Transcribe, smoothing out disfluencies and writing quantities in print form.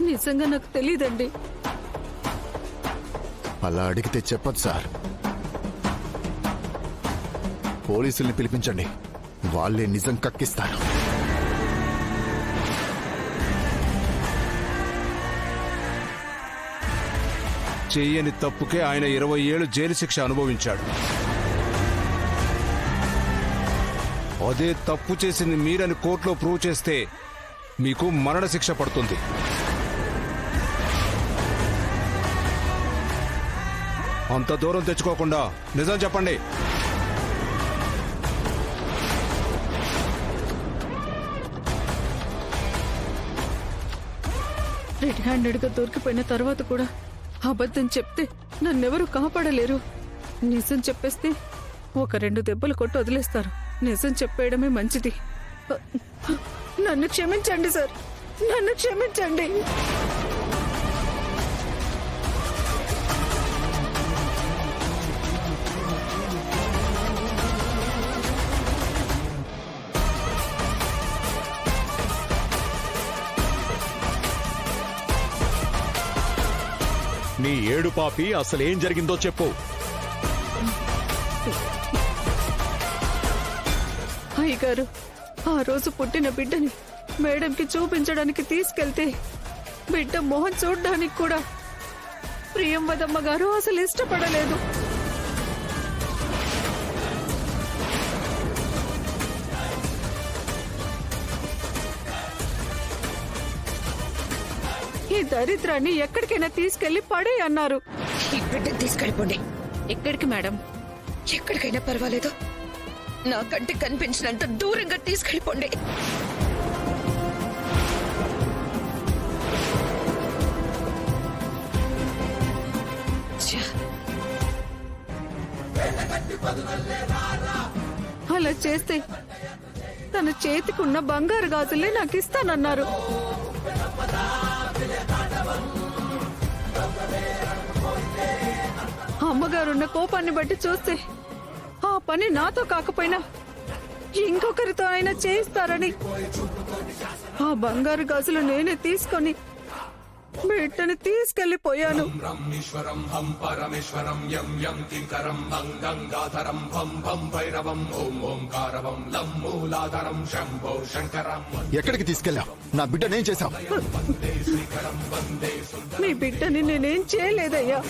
నిజంగా నాకు తెలియదండి. అలా అడిగితే చెప్పదు సార్. పోలీసుల్ని పిలిపించండి, వాళ్ళే నిజం కక్కిస్తారు. చెయ్యని తప్పుకే ఆయన 20 ఏళ్లు జైలు శిక్ష అనుభవించాడు. అదే తప్పు చేసింది మీరని కోర్టులో ప్రూవ్ చేస్తే మీకు మరణ శిక్ష పడుతుంది. అంత దూరం తెచ్చుకోకుండా నిజం చెప్పండి. రెడ్ హ్యాండెడ్గా దొరికిపోయిన తర్వాత కూడా అబద్ధం చెప్తే నన్నెవరూ కాపాడలేరు. నిజం చెప్పేస్తే 1-2 దెబ్బలు కొట్టి వదిలేస్తారు. నిజం చెప్పేయడమే మంచిది. నన్ను క్షమించండి సార్, నన్ను క్షమించండి. నీ ఏడు పాపి అసలేం జరిగిందో చెప్పు. అయ్యగారు, ఆ రోజు పుట్టిన బిడ్డని మేడంకి చూపించడానికి తీసుకెళ్తే బిడ్డ మొహం చూడ్డానికి కూడా ప్రియంవదమ్మ గారు అసలు ఇష్టపడలేదు. ఈ దరిద్రాన్ని ఎక్కడికైనా తీసుకెళ్లి పడే అన్నారు. ఈ బిడ్డను తీసుకెళ్ళిపోండి. ఎక్కడికి మేడం? ఎక్కడికైనా పర్వాలేదు, నాకంటే కనిపించినంత దూరంగా తీసుకెళ్ళిపోండి. అలా చేస్తే తన చేతికున్న బంగారు గాజులే నాకు ఇస్తానన్నారు. అమ్మగారున్న కోపాన్ని బట్టి చూస్తే ఆ పని నాతో కాకపోయినా ఇంకొకరితో అయినా చేయిస్తారని ఆ బంగారు గాజులు నేనే తీసుకొని బిడ్డని తీసుకెళ్లిపోయాను. ఎక్కడికి తీసుకెళ్ళావు? నా బిడ్డనేం చేశావు? మీ బిడ్డని నేనేం చేయలేదయ్యా.